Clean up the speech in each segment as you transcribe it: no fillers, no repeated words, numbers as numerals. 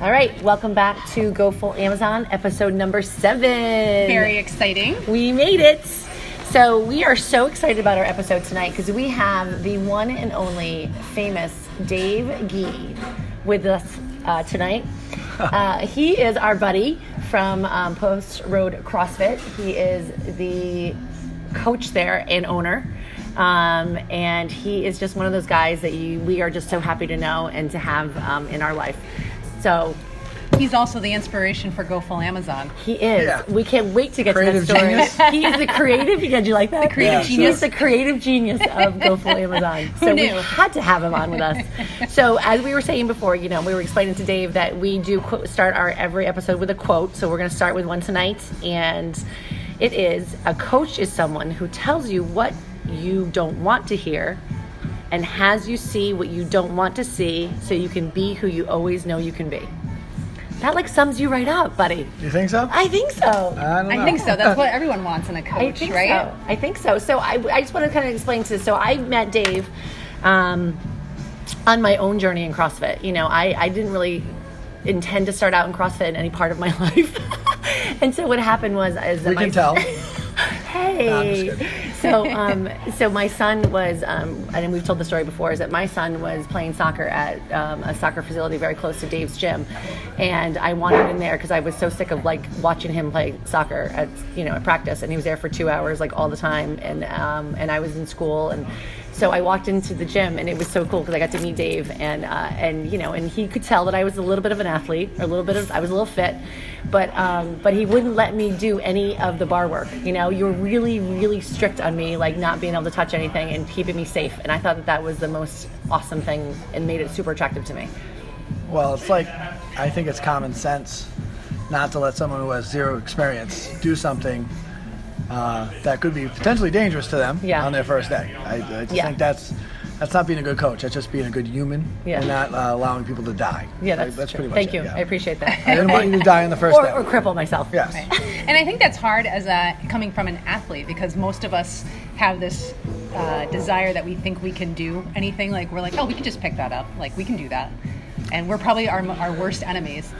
All right, welcome back to Go Full Amazon, episode number 7. Very exciting. We made it. So we are so excited about our episode tonight because we have the one and only famous Dave Gee with us tonight. He is our buddy from Post Road CrossFit. He is the coach there and owner. And he is just one of those guys that we are just so happy to know and to have in our life. So he's also the inspiration for Go Full Amazon. He is. Yeah. We can't wait to get creative to that story. Genius. He is the creative. Did you like that? The creative genius. He's the creative genius of Go Full Amazon. Who knew? We had to have him on with us. So as we were saying before, we were explaining to Dave that we do start our every episode with a quote. So we're going to start with one tonight, and it is: a coach is someone who tells you what you don't want to hear and has you see what you don't want to see so you can be who you always know you can be. That sums you right up, buddy. You think so? I think so. I don't know. I think so. That's what everyone wants in a coach, right? So. I think so. So I just want to kind of explain to this. So I met Dave on my own journey in CrossFit. I didn't really intend to start out in CrossFit in any part of my life. And so what happened was... We can tell. Hey. No, I'm just kidding. So my son was, and we've told the story before, is that my son was playing soccer at a soccer facility very close to Dave's gym, and I wandered in there because I was so sick of watching him play soccer at practice, and he was there for 2 hours all the time, and I was in school, and so I walked into the gym, and it was so cool because I got to meet Dave, and he could tell that I was a little bit of an athlete, I was a little fit, but he wouldn't let me do any of the bar work. You were really, really strict on me, not being able to touch anything and keeping me safe. And I thought that was the most awesome thing and made it super attractive to me. Well, I think it's common sense not to let someone who has zero experience do something that could be potentially dangerous to them on their first day. I just think that's not being a good coach. That's just being a good human and not allowing people to die. Yeah, that's pretty much Thank it. you. Yeah. I appreciate that. I didn't want you to die in the first day. Or cripple myself. Yes. Right. And I think that's hard as coming from an athlete, because most of us have this desire that we think we can do anything. We're like, oh, we can just pick that up. We can do that. And we're probably our worst enemies.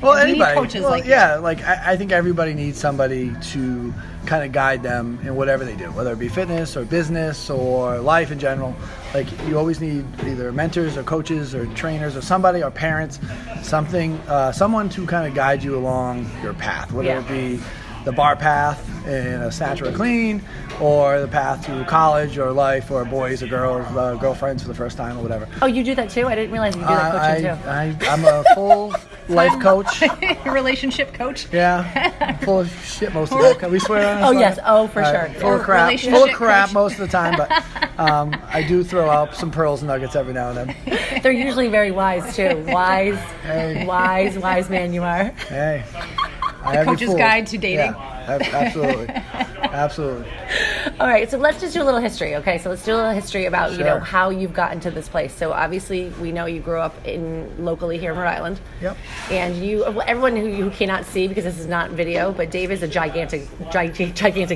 Well, we anybody. Need coaches I think everybody needs somebody to kind of guide them in whatever they do, whether it be fitness or business or life in general. You always need either mentors or coaches or trainers or somebody or parents, someone to kind of guide you along your path, whether it be the bar path in a Snatch or a Clean, or the path to college or life, or boys or girls, girlfriends for the first time or whatever. Oh, you do that too? I didn't realize you do that coaching too. I'm a full life coach. Relationship coach. Yeah, I'm full of shit most of the time. Can we swear on this? Oh, one? yes. Oh, for sure. Full of crap. Full of crap most of the time, but I do throw out some pearls and nuggets every now and then. They're usually very wise too. Wise, hey. wise man you are. Hey. The coach's guide to dating. Yeah, absolutely. Absolutely. All right, so let's just do a little history, okay? So let's do a little history about, Sure. how you've gotten to this place. So obviously, we know you grew up locally here in Rhode Island. Yep. And everyone who cannot see, because this is not video, but Dave is a gigantic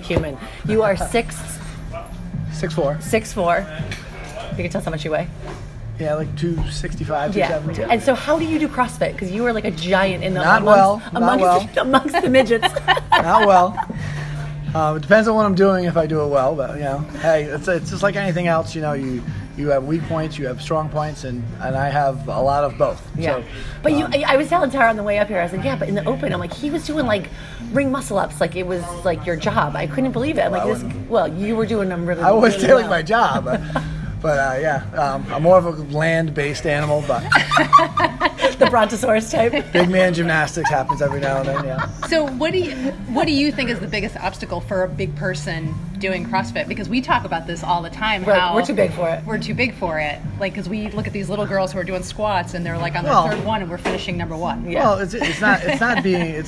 human. You are 6'4". 6'4". You can tell us how much you weigh. Yeah, 265, 270. And so how do you do CrossFit? Because you were like a giant in the amongst the midgets. Not well. It depends on what I'm doing if I do it well, but hey, it's just like anything else. You have weak points, you have strong points, and I have a lot of both. Yeah. So, but I was telling Tara on the way up here, I was like, yeah, but in the open, I'm like, he was doing ring muscle ups like it was like your job. I couldn't believe it. I'm like, you were doing them really. I was really doing well. my job. But I'm more of a land-based animal, but the brontosaurus type. Big man gymnastics happens every now and then, yeah. So what do you think is the biggest obstacle for a big person doing CrossFit? Because we talk about this all the time. We're too big for it. We're too big for it. Because we look at these little girls who are doing squats and they're on their third one, and we're finishing number one. Yeah. Well, it's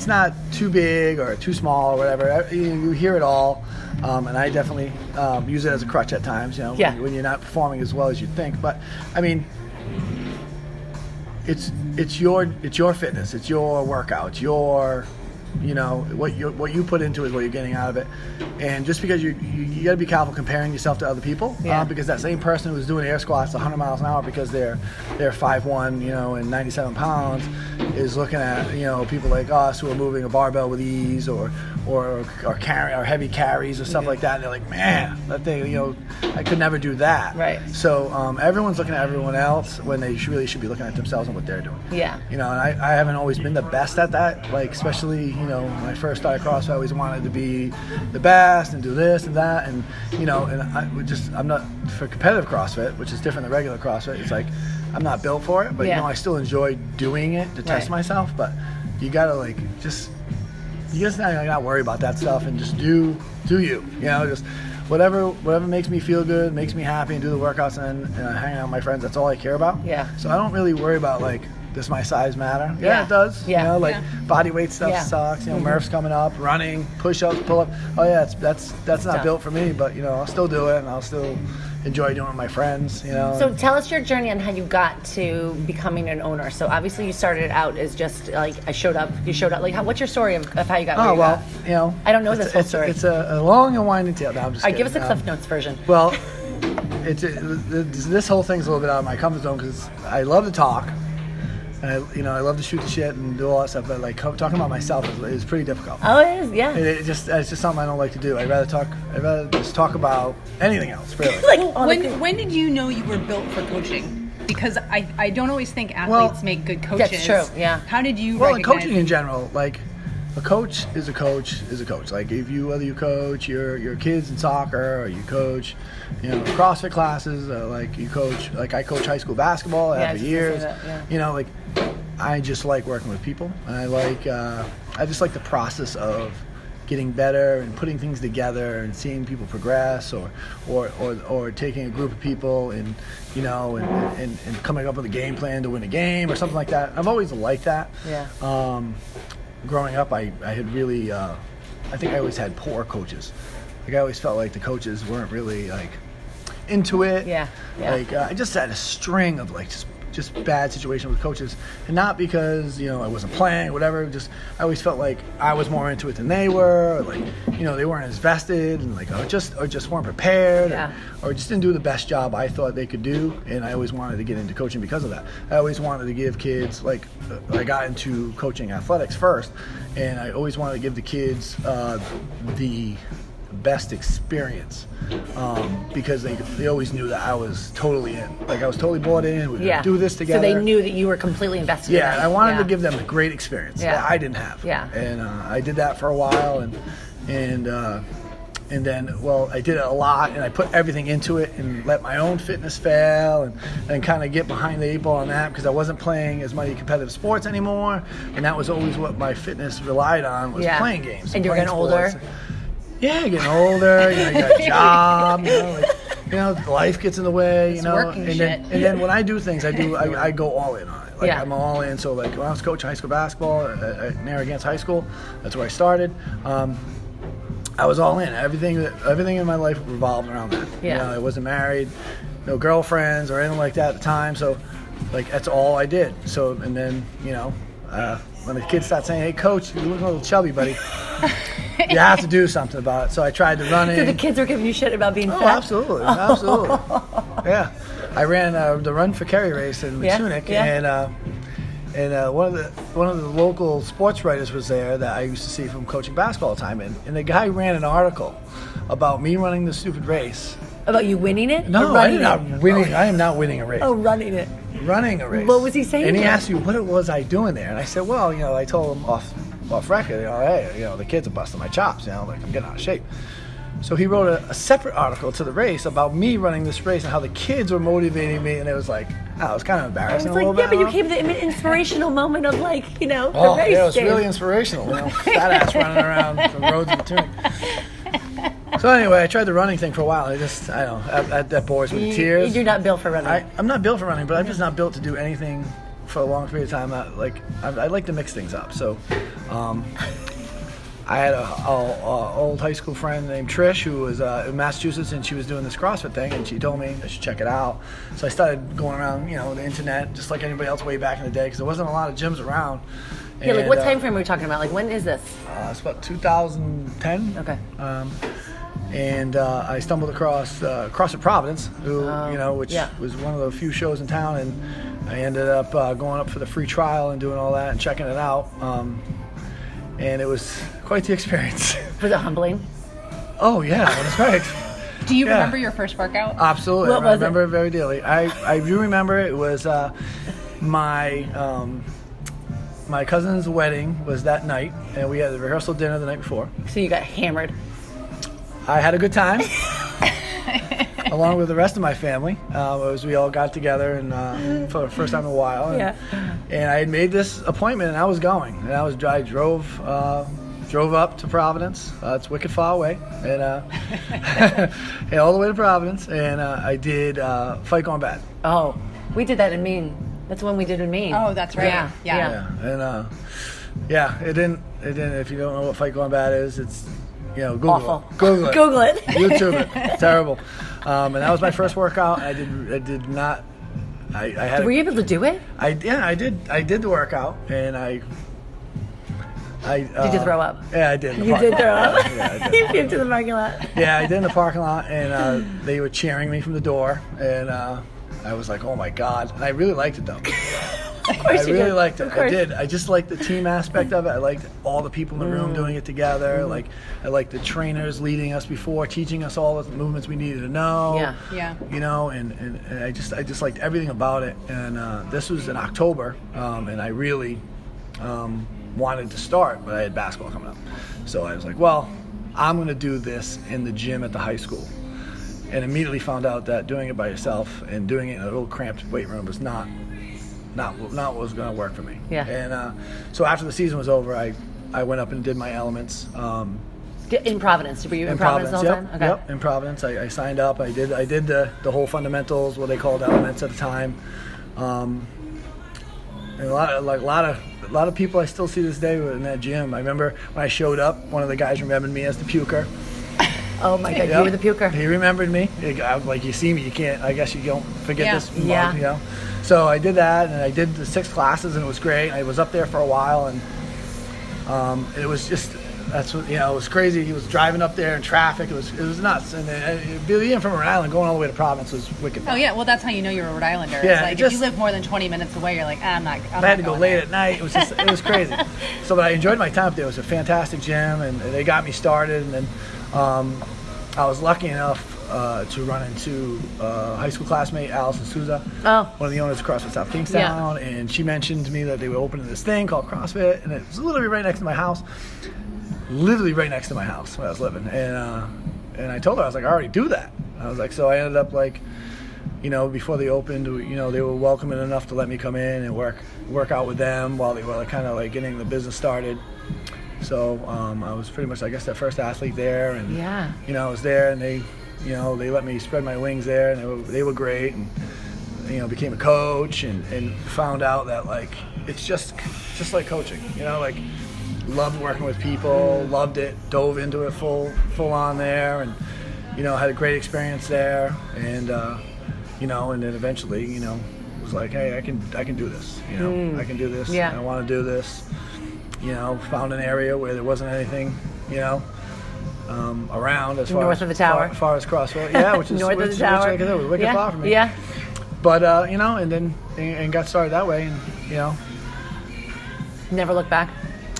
not too big or too small or whatever. You hear it all. And I definitely use it as a crutch at times, when you're not performing as well as you think. But I mean, it's your fitness, it's your workout, it's your you know, what you put into it is what you're getting out of it. And just because you got to be careful comparing yourself to other people, because that same person who's doing air squats 100 miles an hour because they're 5'1", you know, and 97 pounds, is looking at, you know, people like us who are moving a barbell with ease or carry or heavy carries or stuff like that. And they're like, man, that thing, you know, I could never do that. Right. So everyone's looking at everyone else when they really should be looking at themselves and what they're doing. Yeah. You know, and I haven't always been the best at that. Like, especially, you know, when I first started CrossFit, I always wanted to be the best and do this and that. And, you know, and I'm not, for competitive CrossFit, which is different than regular CrossFit, it's like, I'm not built for it. But, you know, I still enjoy doing it to test myself. But you got to, like, you just not worry about that stuff and just do you. You know, just whatever makes me feel good, makes me happy, and do the workouts and hang out with my friends. That's all I care about. Yeah. So I don't really worry about, like, does my size matter? Yeah, it does. Yeah. You know, like body weight stuff sucks. You know, Murph's coming up, running, push-ups, pull-up. Oh yeah, that's not built for me, but, you know, I'll still do it, and I'll still enjoy doing it with my friends, you know. So tell us your journey on how you got to becoming an owner. So obviously you started out as just like you showed up. Like, what's your story of how you got where you got? You know, I don't know this whole story. It's a long and winding tale. No, I'm just All right, kidding. give us a Cliff Notes version. Well, this whole thing's a little bit out of my comfort zone because I love to talk. And I love to shoot the shit and do all that stuff, but like talking about myself is pretty difficult. Oh, it is, yeah. It's just something I don't like to do. I'd rather just talk about anything else, really. When did you know you were built for coaching? Because I don't always think athletes make good coaches. That's true, yeah. How did you Well, recognize? coaching in general, like, a coach is a coach is a coach. Like, whether you coach your kids in soccer or you coach, you know, CrossFit classes, like you coach, like I coach high school basketball after years. You know, like, I just like working with people, and I just like the process of getting better and putting things together and seeing people progress, or taking a group of people and, you know, and coming up with a game plan to win a game or something like that. I've always liked that. Yeah. Growing up, I had really, I think I always had poor coaches. Like, I always felt like the coaches weren't really, like, into it. Yeah. Like, I just had a string of, like, just bad situations with coaches, and not because, you know, I wasn't playing or whatever. Just, I always felt like I was more into it than they were, or, like, you know, they weren't as vested, and, like, or just weren't prepared, or just didn't do the best job I thought they could do. And I always wanted to get into coaching because of that. I always wanted to give kids, like, I got into coaching athletics first, and I always wanted to give the kids the best experience, because they always knew that I was totally in. Like, I was totally bought in. We would do this together. So they knew that you were completely invested in it. Yeah, I wanted to give them a great experience that I didn't have. Yeah. And I did that for a while, and then, well, I did it a lot, and I put everything into it and let my own fitness fail and kind of get behind the 8 ball on that, because I wasn't playing as many competitive sports anymore, and that was always what my fitness relied on, was playing games. And you're getting older. Yeah, getting older, you know, you got a job, you know, life gets in the way, you know. And then when I do things, I go all in on it. Like, I'm all in. So, like, when I was coaching high school basketball at Narragansett High School, that's where I started. I was all in. Everything in my life revolved around that. Yeah. You know, I wasn't married, no girlfriends or anything like that at the time. So, like, that's all I did. So, and then, you know, when the kids start saying, "Hey, coach, you're looking a little chubby, buddy," you have to do something about it. So I tried to run in. So the kids were giving you shit about being fat? Oh, absolutely. Yeah. I ran the Run for Kerry race in Matunik, and one of the local sports writers was there that I used to see from coaching basketball all the time, and the guy ran an article about me running the stupid race. About you winning it? No, I am not winning. I am not winning a race. Oh, running it. Running a race. What was he saying? And he asked me what it was I doing there, and I said, well, you know, I told him off record, you know, hey, you know, the kids are busting my chops, you know, like, I'm getting out of shape. So he wrote a separate article to the race about me running this race and how the kids were motivating me, and it was like, it was kind of embarrassing. I was like, but you came to the inspirational moment of, like, you know, the race. Yeah, it was really inspirational. You know, fat ass running around the roads of Tunic. So anyway, I tried the running thing for a while. I don't know, that bores me to tears. You're not built for running. I'm not built for running, but I'm just not built to do anything for a long period of time. I like to mix things up. So, I had a old high school friend named Trish who was in Massachusetts, and she was doing this CrossFit thing, and she told me I should check it out. So I started going around, the internet, just like anybody else way back in the day, because there wasn't a lot of gyms around. Yeah, like what time frame are we talking about? Like when is this? It's about 2010. Okay. And I stumbled across CrossFit Providence, which was one of the few shows in town, and I ended up going up for the free trial and doing all that and checking it out. And it was quite the experience. Was it humbling? Oh yeah, that's right. Do you remember your first workout? Absolutely. What I was remember it very dearly. I do remember it was my cousin's wedding was that night, and we had the rehearsal dinner the night before. So you got hammered. I had a good time, along with the rest of my family. As we all got together and for the first time in a while. And I had made this appointment, and I was going. And I drove up to Providence. It's wicked far away, and and all the way to Providence. And I did Fight Gone Bad. Oh, we did that in Maine. That's when we did in Maine. Oh, that's right. Yeah. And it didn't. If you don't know what Fight Gone Bad is, it's Google awful. it. Google it. Google it. YouTube it. It's terrible. And that was my first workout. I did not. I had. Were you able to do it? I did. I did the workout, and I. Did you throw up? Yeah, I did. You did throw up? Yeah, I did. You came to the parking lot? Yeah, I did in the parking lot, and they were cheering me from the door, and I was like, oh my God. And I really liked it, though. Of course you really did. liked it. Of course. I did. I just liked the team aspect of it. I liked all the people in the room doing it together. Like, I liked the trainers leading us before, teaching us all the movements we needed to know. Yeah. And I just liked everything about it. And this was in October, and I really wanted to start, but I had basketball coming up. So I was like, well, I'm going to do this in the gym at the high school. And immediately found out that doing it by yourself and doing it in a little cramped weight room was not what was going to work for me. Yeah. And so after the season was over, I went up and did my elements. In Providence. Were you in Providence the whole time? Okay. Yep, in Providence. I signed up. I did the whole fundamentals, what they called elements at the time. And a lot of people I still see this day were in that gym. I remember when I showed up, one of the guys remembered me as the puker. Oh my God, you were the puker. He remembered me. I was like, you see me, you can't. I guess you don't forget this. Yeah. So I did that, and I did the 6 classes, and it was great. I was up there for a while, and it was just it was crazy. He was driving up there in traffic. It was nuts. And being from Rhode Island, going all the way to Providence was wicked fun. Oh yeah, well that's how you know you're a Rhode Islander. Yeah, it's like if you live more than 20 minutes away, you're like, I'm not. I had to go late at night. It was crazy. So, but I enjoyed my time up there. It was a fantastic gym, and they got me started. And then I was lucky enough to run into high school classmate Allison Souza, one of the owners of CrossFit South Kingstown, and she mentioned to me that they were opening this thing called CrossFit, and it was literally right next to my house. Literally right next to my house where I was living, and I told her, I was like, I already do that. I was like, so I ended up before they opened, they were welcoming enough to let me come in and work out with them while they were kind of getting the business started. So I was pretty much, I guess, their first athlete there, and I was there, and they let me spread my wings there, and they were great, and became a coach, and found out that it's just like coaching, loved working with people, loved it, dove into it full on there, and had a great experience there, and and then eventually was like, hey, I can do this, I can do this, I want to do this. Found an area where there wasn't anything, around as far north of the tower, as far as CrossFit, which is north of the tower, which was wicked far from me. Yeah. But and then got started that way, and Never look back.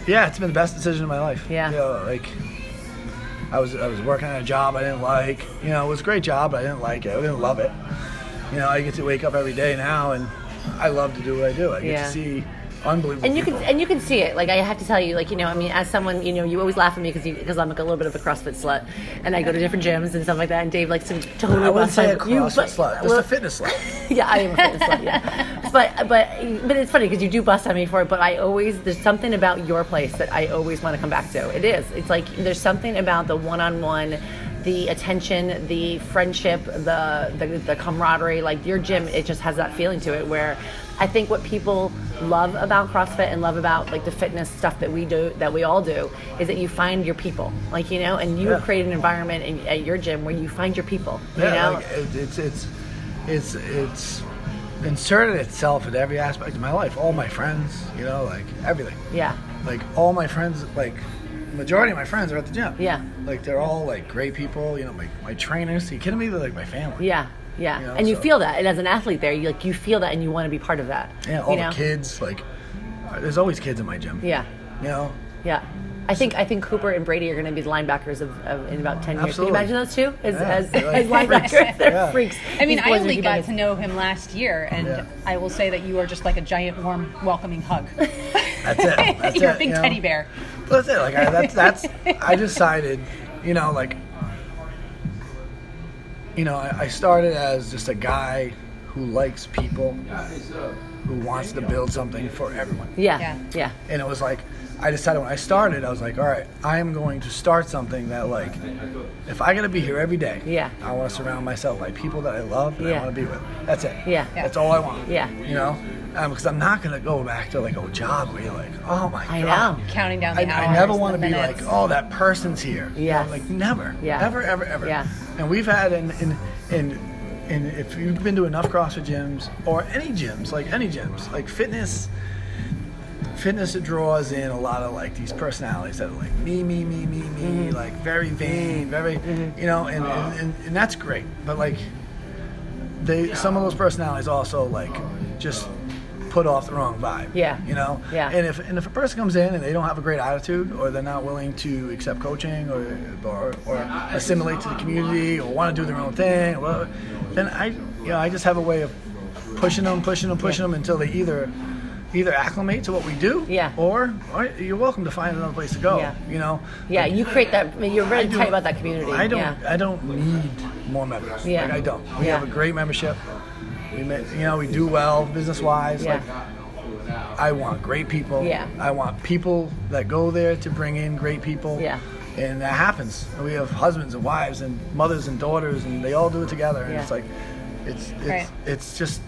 Yeah, it's been the best decision of my life. Yeah. I was working on a job I didn't like. It was a great job, but I didn't like it. I didn't love it. I get to wake up every day now, and I love to do what I do. I get to see unbelievable people. And you can see it. I have to tell you, as someone, you always laugh at me because I'm a little bit of a CrossFit slut, and I go to different gyms and stuff like that. And Dave likes to totally. I wouldn't say a CrossFit slut, just a fitness slut. Yeah, I am a fitness slut. Yeah, but it's funny because you do bust on me for it. But there's something about your place that I always want to come back to. It is. It's there's something about the one-on-one, the attention, the friendship, the camaraderie. Your gym, it just has that feeling to it where I think what people love about CrossFit and love about like the fitness stuff that we do, that we all do, is that you find your people, like, you know, and you create an environment at your gym where you find your people, you know? Like it's inserted itself in every aspect of my life. All my friends, you know, like everything. Yeah. Like all my friends, like majority of my friends are at the gym. Yeah. Like they're all like great people, you know, my trainers. Are you kidding me? They're like my family. Yeah. Yeah. You know, and you so- feel that. And as an athlete there, you feel that and you want to be part of that. Yeah, all you the know? kids, like there's always kids in my gym. Yeah. You know? Yeah. I think Cooper and Brady are going to be the linebackers of in about 10 years. Absolutely. Can you imagine those two as They're like linebackers? They're Yeah. freaks. I mean, These I boys are only got humongous. to know him last year, and I will say that you are just like a giant, warm, welcoming hug. That's it. That's You're it, a big you know? teddy bear. That's it. Like that's I decided, you know, like, you know, I started as just a guy who likes people, who wants to build something for everyone. Yeah. Yeah. And it was like, I decided when I started, I was like, all right, I am going to start something that, like, if I got to be here every day, I want to surround myself by people that I love and I want to be with. That's it. Yeah. That's all I want. Yeah. You know? Because I'm not going to go back to, like, a job where you're like, oh, my I God. know. Counting down the hours. I never want to the be minutes. like, oh, that person's here. You Yes. know, like, never. Yeah. Ever, ever, ever. Yeah. And we've had, and if you've been to enough CrossFit gyms, or any gyms, like fitness it draws in a lot of like these personalities that are like me, like very vain, very, you know, and that's great. But like some of those personalities also like just put off the wrong vibe. Yeah. You know? Yeah. And if a person comes in and they don't have a great attitude, or they're not willing to accept coaching or assimilate to the community, or want to do their own thing, or whatever, then I just have a way of pushing them until they either acclimate to what we do, or you're welcome to find another place to go. Yeah. You know? Yeah, you create that. You're really tight about that community. I don't need more members. Yeah. Like, I don't. We have a great membership. We do well business-wise. Yeah. Like, I want great people. Yeah. I want people that go there to bring in great people. Yeah. And that happens. We have husbands and wives and mothers and daughters, and they all do it together. And it's like, it's just,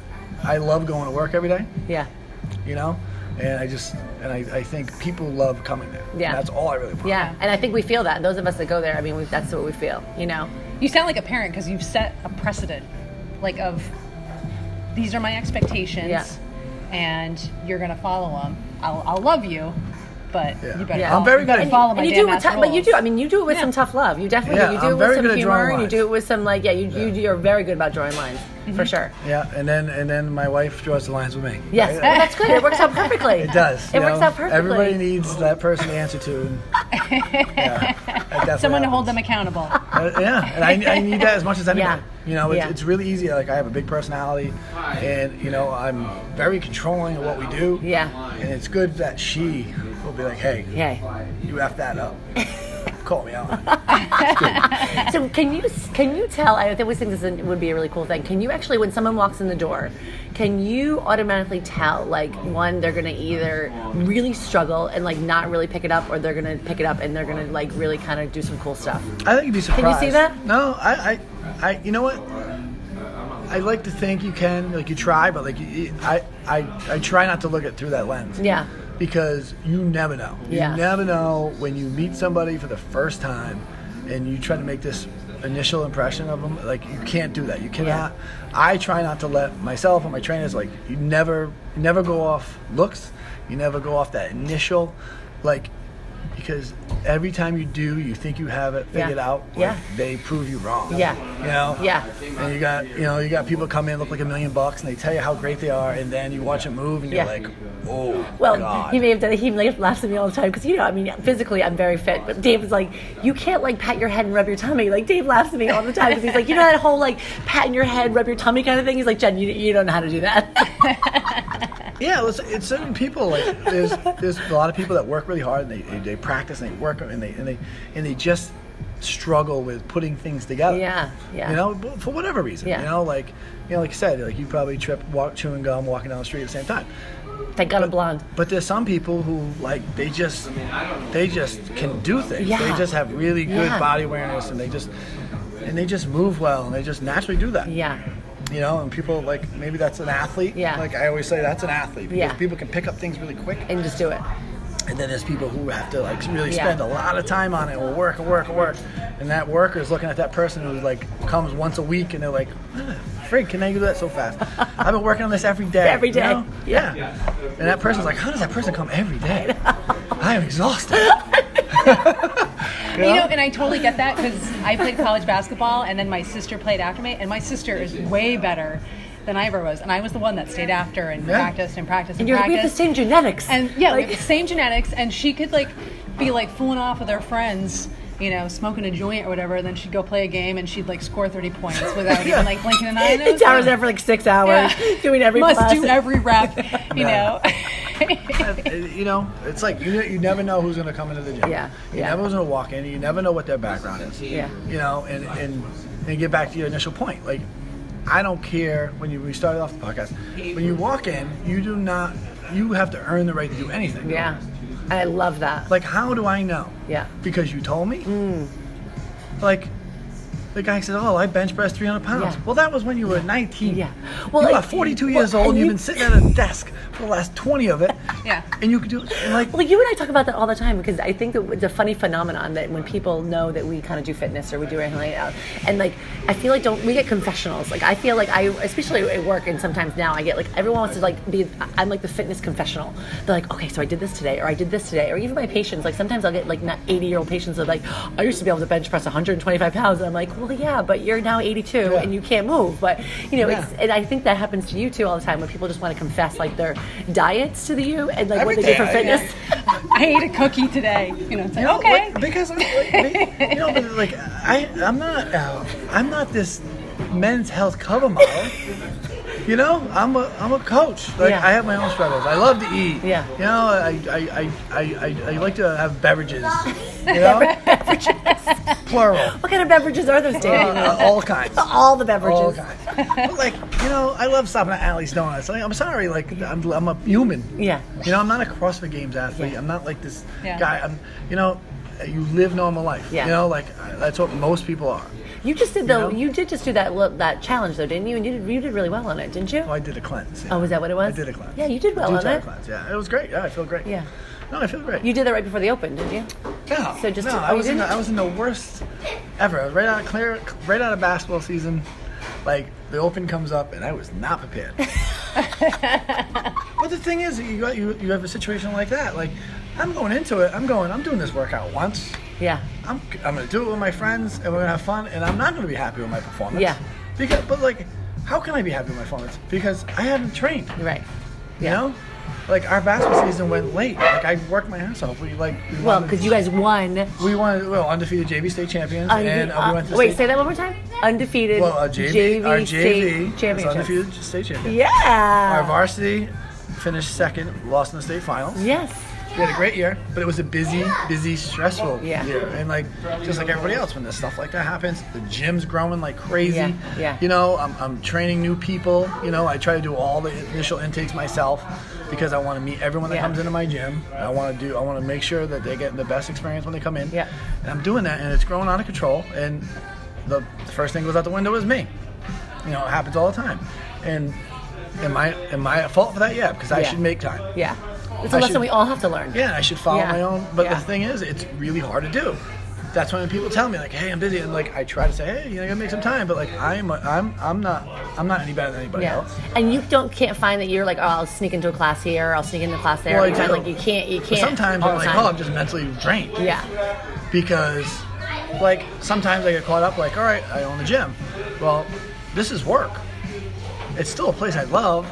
I love going to work every day. Yeah. You know, and I think people love coming there. Yeah. And that's all I really want. Yeah, and I think we feel that. Those of us that go there, I mean, that's what we feel. You know. You sound like a parent because you've set a precedent, like of these are my expectations, and you're gonna follow them. I'll love you, but you better. I'm very good at follow my and you damn do it ass with but you rules. do. I mean, you do it with some tough love. You definitely do. You do it very with good some at drawing humor, and you lines. do it with some like you're very good about drawing lines for sure. Yeah, and then my wife draws the lines with me. Yes, Right? well, that's good. It works out perfectly. It does. It works out perfectly. Everybody needs that person to answer to. And, Someone to hold them accountable. And I need that as much as anybody. Yeah. You know, it's really easy. Like, I have a big personality, and you know, I'm very controlling of what we do. Yeah. And it's good that she will be like, hey, you F that up. Call me out. So can you tell? I always think this would be a really cool thing. Can you actually, when someone walks in the door, can you automatically tell, like, one, they're gonna either really struggle and like not really pick it up, or they're gonna pick it up and they're gonna like really kind of do some cool stuff? I think you'd be surprised. Can you see that? No, I you know what? I like to think you can, like, you try, but like I try not to look at through that lens. Yeah. Because you never know. Yeah. You never know when you meet somebody for the first time and you try to make this initial impression of them. Like, you can't do that. You cannot. I try not to let myself or my trainers, like, you never go off looks. You never go off that initial, like, because every time you do, you think you have it figured out. Like, they prove you wrong. Yeah. You know? Yeah. And you got people come in, look like $1 million, and they tell you how great they are, and then you watch them move, and you're like, oh, well, God. he may have done it. He laughs at me all the time because, you know, I mean, physically I'm very fit, but Dave is like, you can't like pat your head and rub your tummy. Like, Dave laughs at me all the time because he's like, you know that whole like patting your head, rub your tummy kind of thing. He's like, Jen, you don't know how to do that. Yeah, it's certain people. Like, there's a lot of people that work really hard, and they practice and they work and they just struggle with putting things together. Yeah. You know, for whatever reason. Yeah. You know, like you said, like, you probably trip, chewing gum, walking down the street at the same time. Thank God I'm blonde. But there's some people who, like, they just can do things. Yeah. They just have really good body awareness, and they just move well, and they just naturally do that. Yeah. You know, and people like, maybe that's an athlete. Yeah. Like I always say, that's an athlete because Yeah. people can pick up things really quick. And just do it. And then there's people who have to like really Yeah. spend a lot of time on it, or work. And that worker is looking at that person who like comes once a week, and they're like, "Frig, can I do that so fast? I've been working on this every day." Every day. You know? Yeah. And that person's like, "How does that person come every day? I am exhausted." You know, and I totally get that because I played college basketball, and then my sister played after me, and my sister is way better than I ever was, and I was the one that stayed after and practiced and practiced and And practiced. we have the same genetics. And yeah, we have the same genetics, and she could like be like fooling off with her friends, you know, smoking a joint or whatever, and then she'd go play a game and she'd like score 30 points without even like blinking an eye. And it was Tara's like, there for like 6 hours, doing every must class. do every rep, you know. You know, it's like you never know who's going to come into the gym. Yeah, You yeah. never know who's going to walk in. You never know what their background is. Yeah. You know, and get back to your initial point. Like, I don't care when we started off the podcast. When you walk in, you have to earn the right to do anything. Yeah. I love that. Like, how do I know? Yeah. Because you told me? Like, the guy said, "Oh, I bench press 300 pounds." Yeah. Well, that was when you were 19. Yeah. Well, you like, are 42 years old, and you've been sitting at a desk for the last 20 of it. Yeah. And you could do it. And like, Well, you and I talk about that all the time because I think that it's a funny phenomenon that when people know that we kind of do fitness or we do anything like that, and like I feel like we get confessionals. Like I feel like especially at work, and sometimes now I get like everyone wants to like I'm like the fitness confessional. They're like, okay, so I did this today, or I did this today, or even my patients. Like sometimes I'll get like 80-year-old patients that are like, I used to be able to bench press 125 pounds, and I'm like, well, yeah, but you're now 82 and you can't move. But you know, and I think that happens to you too all the time when people just want to confess like their diets to you and like what they do for fitness. I ate a cookie today. You know, it's like, okay. Like, because but like I'm not this men's health cover model. You know, I'm a coach. Like I have my own struggles. I love to eat. Yeah. You know, I like to have beverages. You know, plural. What kind of beverages are those, Dave? All kinds. All the beverages. All kinds. But like, you know, I love stopping at Allie's Donuts. Like, I'm sorry, like I'm a human. Yeah. You know, I'm not a CrossFit Games athlete. Yeah. I'm not like this Yeah. guy. You know, you live normal life. Yeah. You know, like that's what most people are. You just did know? You did just do that challenge though, didn't you? And you did really well on it, didn't you? Oh, I did a cleanse. Yeah. Oh, was that what it was? I did a cleanse. Yeah, you did well I on did a it. cleanse. Yeah, it was great. Yeah, I feel great. Yeah. No, I feel great. You did that right before the Open, didn't you? No. So just no, to- I oh, was you in didn't? I was in the worst ever. I was right out of basketball season. Like the Open comes up, and I was not prepared. But the thing is, you have a situation like that. Like I'm going into it. I'm doing this workout once. Yeah. I'm gonna do it with my friends, and we're gonna have fun. And I'm not gonna be happy with my performance. Yeah. But like, how can I be happy with my performance? Because I haven't trained. You're right. You know, like our basketball season went late. Like I worked my ass off. We Well, because you guys won. we won undefeated JV state champions, and we went to wait, state, say that one more time. Undefeated. well, our JV state was championship. undefeated state champion. Yeah. Our varsity finished second, lost in the state finals. Yes. We had a great year, but it was a busy, stressful Yeah. year. And like, just like everybody else, when this stuff like that happens, the gym's growing like crazy. Yeah, yeah. You know, I'm training new people. You know, I try to do all the initial intakes myself because I want to meet everyone that Yeah. comes into my gym. I want to make sure that they get the best experience when they come in. Yeah. And I'm doing that, and it's growing out of control. And the first thing goes out the window is me. You know, it happens all the time. And am I at fault for that? Yeah, because I Yeah. should make time. Yeah. It's a lesson we all have to learn. Yeah, I should follow Yeah. my own. But Yeah. the thing is, it's really hard to do. That's when people tell me like, "Hey, I'm busy," and like I try to say, "Hey, you gotta make some time," but like I'm not any better than anybody Yeah. else. And you can't find that you're like, oh, I'll sneak into a class here, I'll sneak into a class there. Well, I You find, do. like you can't. But sometimes all I'm the like, time. "Oh, I'm just mentally drained." Yeah. Because, like, sometimes I get caught up. Like, all right, I own the gym. Well, this is work. It's still a place I love,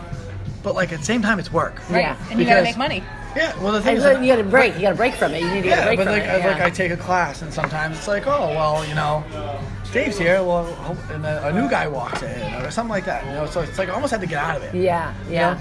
but like at the same time, it's work. Right. Yeah. And you gotta Because- make money. Yeah. Well, the thing And is, so you got to break. You got to break from it. You need to get a yeah, break but from like, it. Yeah. like I take a class, and sometimes it's like, oh, well, you know, Dave's here, well, and then a new guy walks in, or something like that. You know, so it's like I almost had to get out of it. Yeah. you Yeah. know?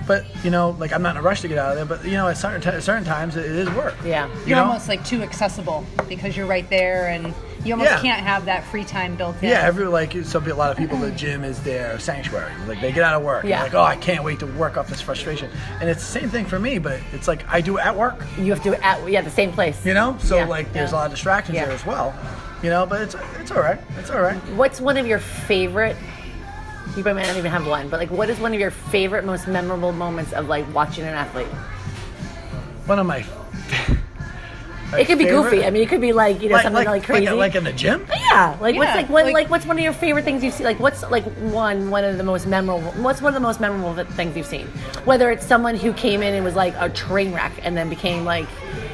But you know, like I'm not in a rush to get out of there. But you know, at certain times, it is work. Yeah. You You're know? almost like too accessible because you're right there, and you almost Yeah. can't have that free time built in. Yeah, a lot of people, the gym is their sanctuary. Like they get out of work, and Yeah. they're like, oh, I can't wait to work off this frustration. And it's the same thing for me, but it's like I do it at work. You have to the same place. You know, so Yeah. like there's a lot of distractions Yeah. there as well. You know, but it's all right. It's all right. What's one of your favorite You probably might not even have one, but like, what is one of your favorite, most memorable moments of like watching an athlete? One of my It could be goofy. I mean, it could be like, you know, something like crazy. Like in the gym? Yeah. Like Yeah, what's one of your favorite things you've seen? Like what's like one of the most memorable? What's one of the most memorable things you've seen? Whether it's someone who came in and was like a train wreck and then became like,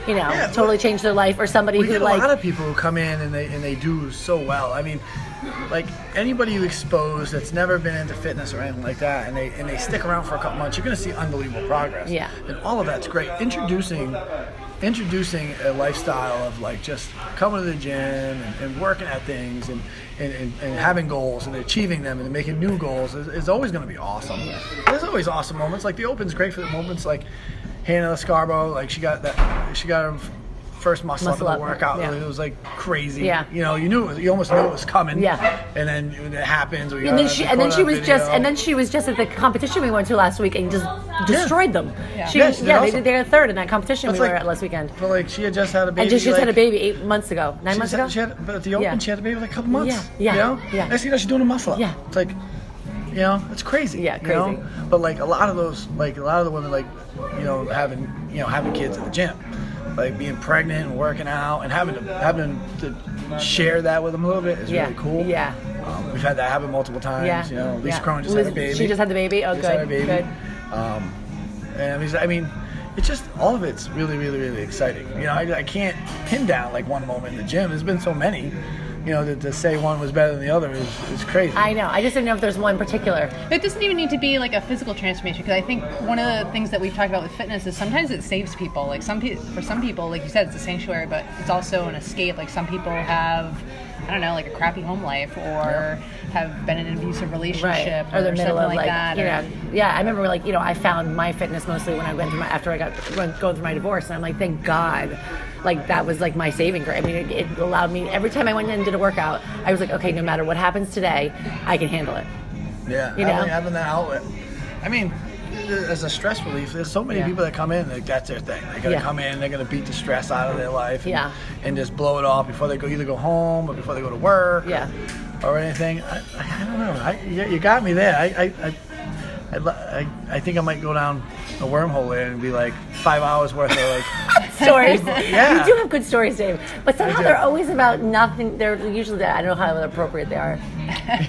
you know, totally changed their life, or somebody We who get a like lot of people who come in and they do so well. I mean, like anybody you expose that's never been into fitness or anything like that, and they stick around for a couple months, you're going to see unbelievable progress. Yeah. And all of that's great. Introducing a lifestyle of like just coming to the gym and working at things and having goals and achieving them and making new goals is always going to be awesome. There's always awesome moments. Like the Open's great for the moments like Hannah Scarborough, like she got her first muscle up in the workout. Yeah. It was like crazy. Yeah. You know, you almost knew it was coming. Yeah. And then when it happens, and then she was just at the competition we went to last week and just destroyed them. Yeah. She Yeah, she did they awesome. did their third in that competition That's we were like- at last weekend. But like she had just had a baby. And just like, had a baby 8 months ago, 9 months ago. But at the Open, Yeah. she had a baby like a couple months. Yeah, You know? yeah. Next thing you know, she's doing a muscle up. Yeah. It's like, you know, it's crazy. Yeah, you know? crazy. But like a lot of the women, like, you know, having kids at the gym, like being pregnant and working out and having to share that with them a little bit is really cool. Yeah. We've had that happen multiple times. Yeah. You know, Lisa Yeah. Cronin just had a baby. She just had the baby. Oh, Just had her good. baby. Good. And I mean, it's just all of it's really, really, really exciting. You know, I can't pin down like one moment in the gym. There's been so many. You know, to say one was better than the other is crazy. I know. I just didn't know if there's one particular. It doesn't even need to be like a physical transformation, because I think one of the things that we've talked about with fitness is sometimes it saves people. Like for some people, like you said, it's a sanctuary, but it's also an escape. Like some people have, I don't know, like a crappy home life, or have been in an abusive relationship, Or the or middle something of like like, that. you or- know, yeah. I remember like, you know, I found my fitness mostly when I went through going through my divorce, and I'm like, thank God, like that was like my saving grace. I mean, it allowed me every time I went in and did a workout, I was like, okay, no matter what happens today, I can handle it. Yeah, You know? having that outlet. I mean, as a stress relief, there's so many Yeah. people that come in, like that's their thing. They're gonna Yeah. come in, they're gonna beat the stress out of their life, Yeah. and just blow it off before they either go home or before they go to work, Yeah. or anything. I don't know. You got me there. I think I might go down a wormhole there and be like 5 hours worth of like. Stories. Yeah. You do have good stories, Dave. But somehow do. they're always about nothing. They're usually, I don't know how appropriate they are.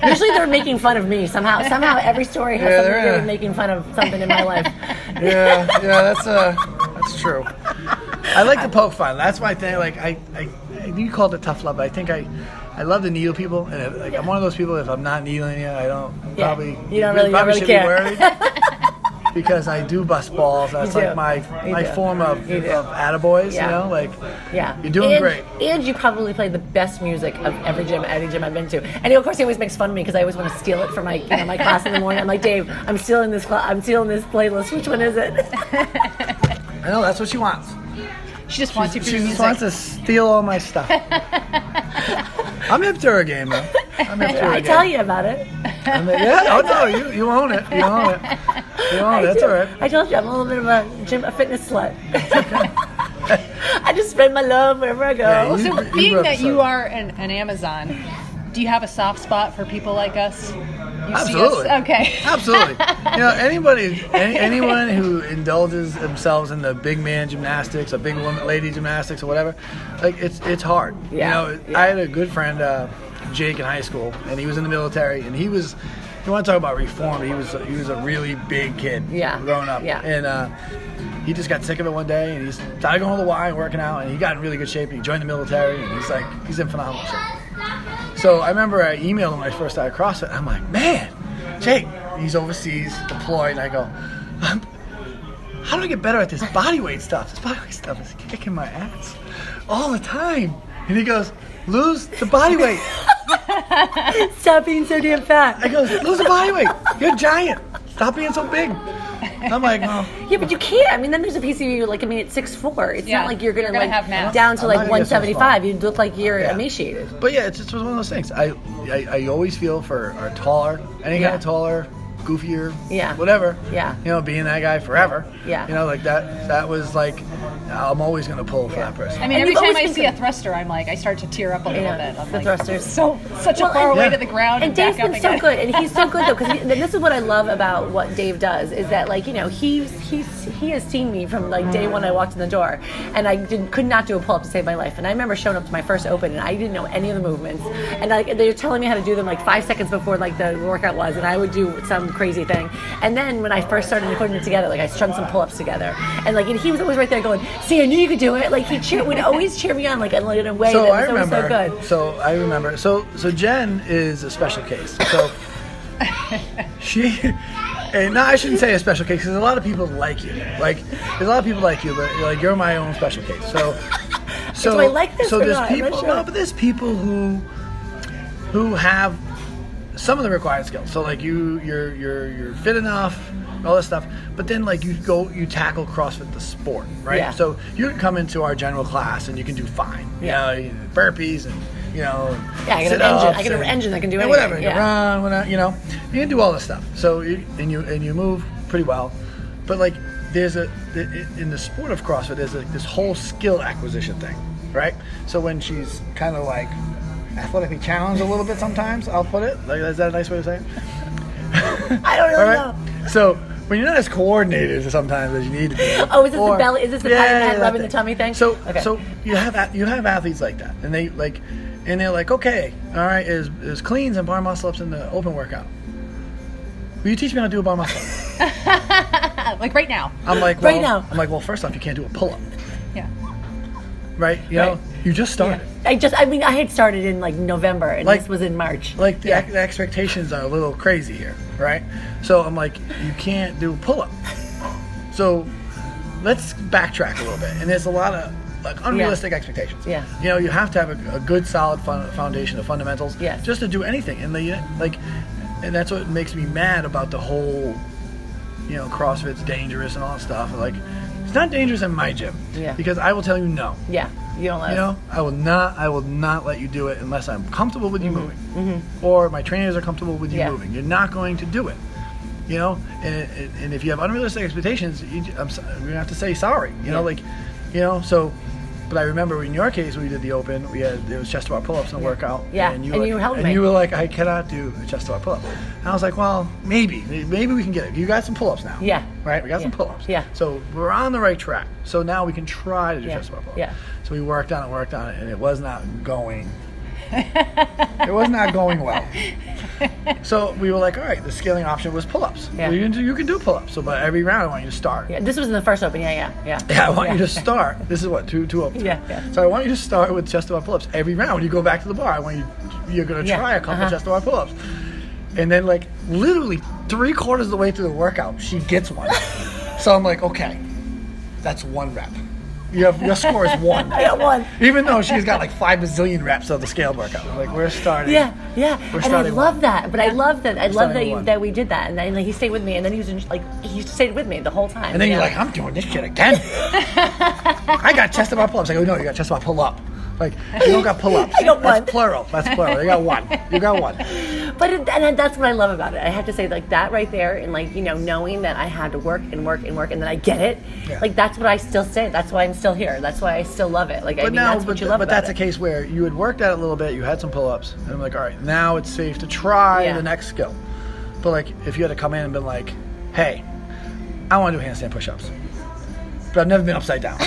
Usually they're making fun of me. Somehow every story has something to do with making fun of something in my life. Yeah, that's true. I like to poke fun. That's my thing. Like you called it tough love, but I think I love to needle people, and like I'm one of those people. If I'm not needling you, I don't Yeah. probably. You don't really should care. be worried. Because I do bust balls. That's You do. like You my do. form of You do. attaboys. Yeah. You know, like Yeah, you're doing great. And you probably play the best music of any gym I've been to. And of course, he always makes fun of me because I always want to steal it from my my class in the morning. I'm like, Dave, I'm stealing this playlist. Which one is it? I know that's what she wants. She just wants you for She your just music. wants to steal all my stuff. I'm hip to her game, though. I'm hip to her I game. tell you about it. Yeah. Oh no, you own it. You own it. You own it. That's all right. I told you I'm a little bit of a fitness slut. I just spread my love wherever I go. Yeah, So You being that you represent. are an Amazon, do you have a soft spot for people like us? You Absolutely. See us? Okay. Absolutely. You know, anyone who indulges themselves in the big man gymnastics, or big woman, lady gymnastics, or whatever, like it's hard. Yeah. You know, I had a good friend, Jake, in high school, and he was in the military, and he was. You want to talk about reform? He was a really big kid. Yeah. Growing up. Yeah. And he just got sick of it one day, and he started going to the Y and working out, and he got in really good shape, and he joined the military, and he's in phenomenal shape. So I remember I emailed him when I first started CrossFit. I'm like, man, Jake, he's overseas, deployed, and I go, how do I get better at this bodyweight stuff? This bodyweight stuff is kicking my ass all the time. And he goes, lose the bodyweight. Stop being so damn fat. I goes, lose the bodyweight. You're a giant. Stop being so big. I'm like, oh. Yeah, but you can't. I mean, then there's a piece of you, like, I mean, it's 6'4". It's Yeah. not like you're going to, You're gonna like, have mass. down to, I'm like, not gonna get so 175. You look like you're Yeah. emaciated. But yeah, it's just one of those things. I always feel for our taller, any Yeah. kind of taller goofier, Yeah. whatever. Yeah. You know, being that guy forever. Yeah. You know, like that was like, I'm always going to pull for that person. I mean, And every you've time always I see been a thruster, I'm like, I start to tear up a little Yeah, bit. I'm the like, thrusters. such a Well, far away yeah. to the ground And and Dave's back up been so again. good, and he's so good though, because this is what I love about what Dave does is that, like, you know, he has seen me from like day one I walked in the door, and I could not do a pull up to save my life. And I remember showing up to my first open, and I didn't know any of the movements, and like they were telling me how to do them like 5 seconds before like the workout was, and I would do some crazy thing. And then when I first started putting it together, like I strung some pull ups together, and like and he was always right there going, "See, I knew you could do it." Like he would always cheer me on, like in a way So that I was always remember. so good. So I remember. So Jen is a special case. So she. And no, I shouldn't say a special case because a lot of people like you. Like there's a lot of people like you, but like you're my own special case. So Do I like this so or there's not? I'm not people. sure. No, but there's people who have some of the required skills. So like you're fit enough, all this stuff. But then like you tackle CrossFit the sport, right? Yeah. So you can come into our general class and you can do fine. Yeah. You know, burpees and yeah, I get an engine. I get an engine that can do and anything. whatever. Yeah. You run, whatever, you know, you can do all this stuff. So you move pretty well, but like in the sport of CrossFit, there's this whole skill acquisition thing, right? So when she's kind of like athletically challenged a little bit, sometimes I'll put it like, is that a nice way to say it? I don't really All know. right. So when you're not as coordinated sometimes as you need to be. Oh, is this the belly? Is this the pat on the head, that rubbing the thing. tummy thing? So Okay. so you have athletes like that, and they're like, okay, all right, is cleans and bar muscle ups in the open workout. Will you teach me how to do a bar muscle up? Like right now. I'm like, Right now. I'm like, well, first off, you can't do a pull up, Yeah. right? You know, you just started. I had started in like November, and Like- this was in March. Like the expectations are a little crazy here, right? So I'm like, you can't do pull up. So let's backtrack a little bit. And there's a lot of like unrealistic expectations. Yeah. You know, you have to have a good, solid foundation of fundamentals. Yes. Just to do anything, and and that's what makes me mad about the whole, you know, CrossFit's dangerous and all that stuff. Like, it's not dangerous in my gym. Yeah. Because I will tell you no. Yeah, you don't let You us. know, I will not let you do it unless I'm comfortable with you moving, or my trainers are comfortable with you Yeah. moving. You're not going to do it. You know, and if you have unrealistic expectations, you're gonna have to say sorry. You know, like, you know, so. But I remember in your case, when we did the open, there was chest to bar pull-ups in the workout. Yeah, and and you helped and me. you were like, I cannot do a chest to bar pull-up. And I was like, well, maybe we can get it. You got some pull-ups now. Yeah. Right, we got some pull-ups. Yeah. So we're on the right track. So now we can try to do chest to bar pull-ups. Yeah. So we worked on it, and it was not going. It was not going well. So we were like, all right, the scaling option was pull-ups. Yeah. Well, you can do pull-ups. So, but every round I want you to start. Yeah, this was in the first open. Yeah. Yeah, I want you to start. This is what, two opens. Yeah. So I want you to start with chest to bar pull-ups every round. When you go back to the bar, I want you're going to Yeah, try a couple uh-huh. chest to bar pull-ups. And then like literally 3/4 of the way through the workout, she gets one. So I'm like, okay, that's 1 rep. Your score is 1. I got 1. Even though she's got like 5 bazillion reps of the scaled workout. Like we're starting. Yeah. We're And I starting love one. that. But I love that. I love starting that with one. that we did that, and then like, he stayed with me, and then he was he stayed with me the whole time. And then yeah. you're like, I'm doing this shit again. I got chest to bar pull-ups. I go, no, you got chest to bar pull-up. Like, you don't got pull-ups. I got one. That's plural. You got 1. You got 1. And that's what I love about it. I have to say, like, that right there, and like, you know, knowing that I had to work and work and work, and then I get it. Yeah. Like, that's what I still say. That's why I'm still here. That's why I still love it. Like, I mean, that's what you love but about that's it. a case where you had worked at it a little bit, you had some pull-ups, and I'm like, all right, now it's safe to try Yeah. the next skill. But like, if you had to come in and been like, hey, I want to do handstand push-ups, but I've never been upside down.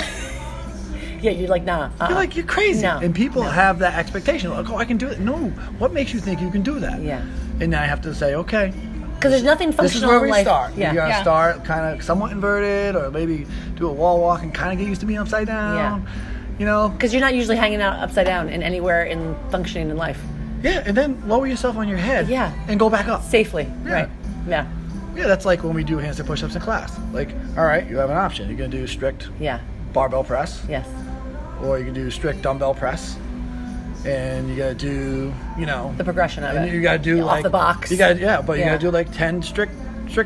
Yeah, you're like, nah. You're like, you're crazy. No, And people have that expectation. Like, oh, I can do it. No. What makes you think you can do that? Yeah. And then I have to say, okay, Because there's nothing this is functional where in we life. start. Yeah. You gotta Yeah. start kind of somewhat inverted, or maybe do a wall walk and kind of get used to being upside down. Yeah. You know? Because you're not usually hanging out upside down in anywhere in functioning in life Yeah, and then lower yourself on your head. Yeah. And go back up. safely. Yeah. Right. Yeah. Yeah, that's like when we do handstand push-ups in class. Like, all right, you have an option. You can do strict Yeah. barbell press, Yes. or you can do strict dumbbell press, and you gotta do, you know, The progression of and it. you gotta do Yeah, like off the box. You gotta you Yeah. gotta do like 10 strict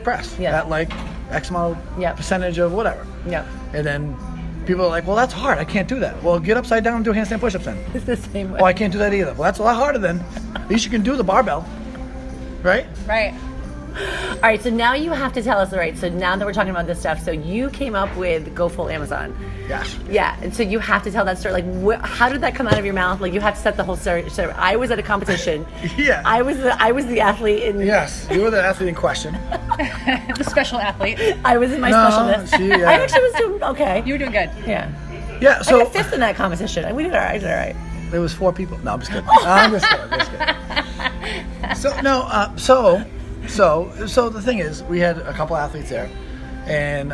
press Yeah. at like X amount Yeah. percentage of whatever. Yeah. And then people are like, well, that's hard. I can't do that. Well, get upside down and do handstand push-ups then. It's the same way. Oh, I can't do that either. Well, that's a lot harder then. At least you can do the barbell, right? Right. All right, so now you have to tell us, all right, so now that we're talking about this stuff, so you came up with Go Full Amazon. Yes. Yeah, and so you have to tell that story. Like, how did that come out of your mouth? Like, you have to set the whole story. So I was at a competition. Yeah. I was the athlete in. Yes, you were the athlete in question. The special athlete. I was in my specialness. I actually was doing okay. You were doing good. Yeah. Yeah, I so got fifth in that competition. We did all right. there was 4 people. No, I'm just kidding. I'm just kidding. So no, so the thing is, we had a couple athletes there, and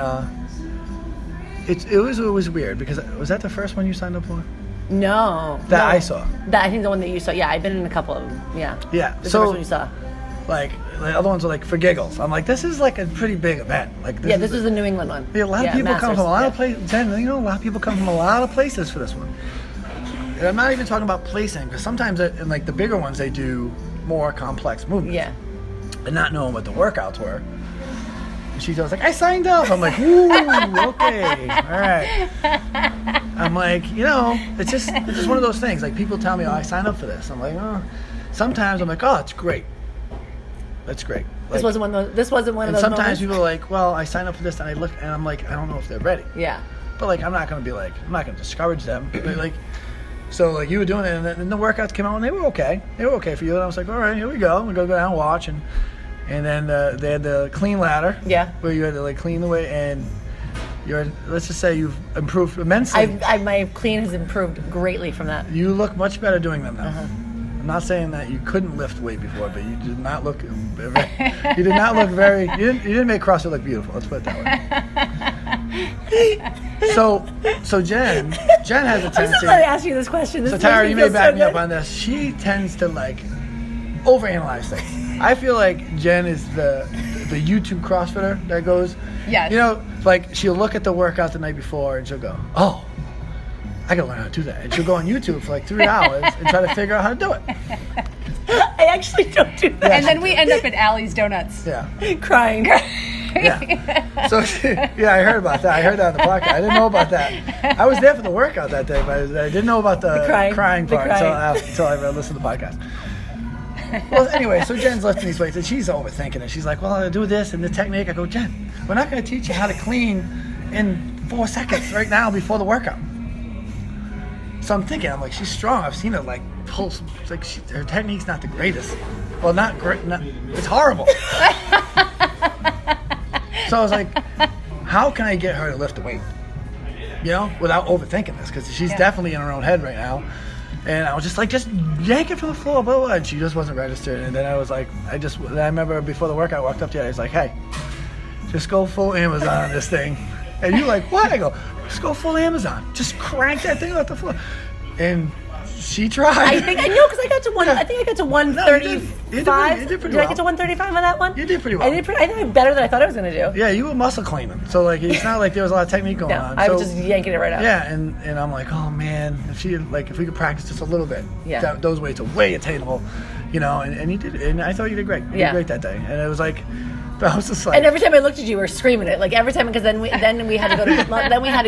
it was weird because was that the first one you signed up for? No. That I saw. That I think the one that you saw. Yeah, I've been in a couple of them. Yeah. Yeah. This So the first one you saw. like the other ones were like for giggles. I'm like, this is like a pretty big event. Like This was the New England one. Yeah, a lot of people come from a lot of Masters, places. You know, a lot of people come from a lot of places for this one. And I'm not even talking about placing because sometimes in like the bigger ones they do more complex movements. Yeah. And not knowing what the workouts were. And she was like, I signed up. I'm like, ooh, okay, all right. I'm like, it's just one of those things. Like people tell me, oh, I signed up for this. I'm like, oh. Sometimes I'm like, oh, it's great. That's great. Like, This wasn't one of those and sometimes moments? people are like, well, I signed up for this, and I look, and I'm like, I don't know if they're ready. Yeah. But like, I'm not gonna discourage them. But like, so like you were doing it, and then the workouts came out, and they were okay. They were okay for you, and I was like, all right, here we go. We're gonna go down and watch, and then they had the clean ladder. Yeah. Where you had to like clean the weight, and let's just say you've improved immensely. My clean has improved greatly from that. You look much better doing them now. Uh-huh. I'm not saying that you couldn't lift weight before, but you did not look. You did not look very. You didn't make CrossFit look beautiful. Let's put it that way. So Jen has a I'm tendency. so glad I asked you this question. So Tara, you may back me up on this. She tends to like overanalyze things. I feel like Jen is the YouTube CrossFitter that goes. Yes. Like she'll look at the workout the night before and she'll go, oh, I gotta learn how to do that. And she'll go on YouTube for like 3 hours and try to figure out how to do it. I actually don't do that. And then we end up at Allie's Donuts. Yeah. Crying. Yeah. So I heard about that. I heard that on the podcast. I didn't know about that. I was there for the workout that day, but I didn't know about the crying part until I listened to the podcast. Well, anyway, so Jen's lifting these weights and she's overthinking it. She's like, well, I do this and the technique. I go, Jen, we're not going to teach you how to clean in 4 seconds right now before the workout. So I'm thinking, I'm like, she's strong. I've seen her like pulse. It's like her technique's not the greatest. Well, not great. It's horrible. So I was like, how can I get her to lift the weight? Without overthinking this, because she's definitely in her own head right now. And I was just like, just yank it from the floor, blah, blah. And she just wasn't registered. And then I was like, I remember before the workout, I walked up to her. I was like, hey, just go full Amazon on this thing. And you're like, what? I go, just go full Amazon. Just crank that thing off the floor. And she tried. I think I know because I got to one. I think I got to 135. You did pretty well. I get to 135 on that one? You did pretty well. I think better than I thought I was going to do. Yeah, you were muscle cleaning. So like, it's not like there was a lot of technique going on. I was just yanking it right out. Yeah, and I'm like, oh man, if we could practice just a little bit. Yeah. Those weights are way attainable, and you did, and I thought you did great. You did great that day, and it was like. But I was just like, and every time I looked at you, we were screaming it. Like every time, because then we had to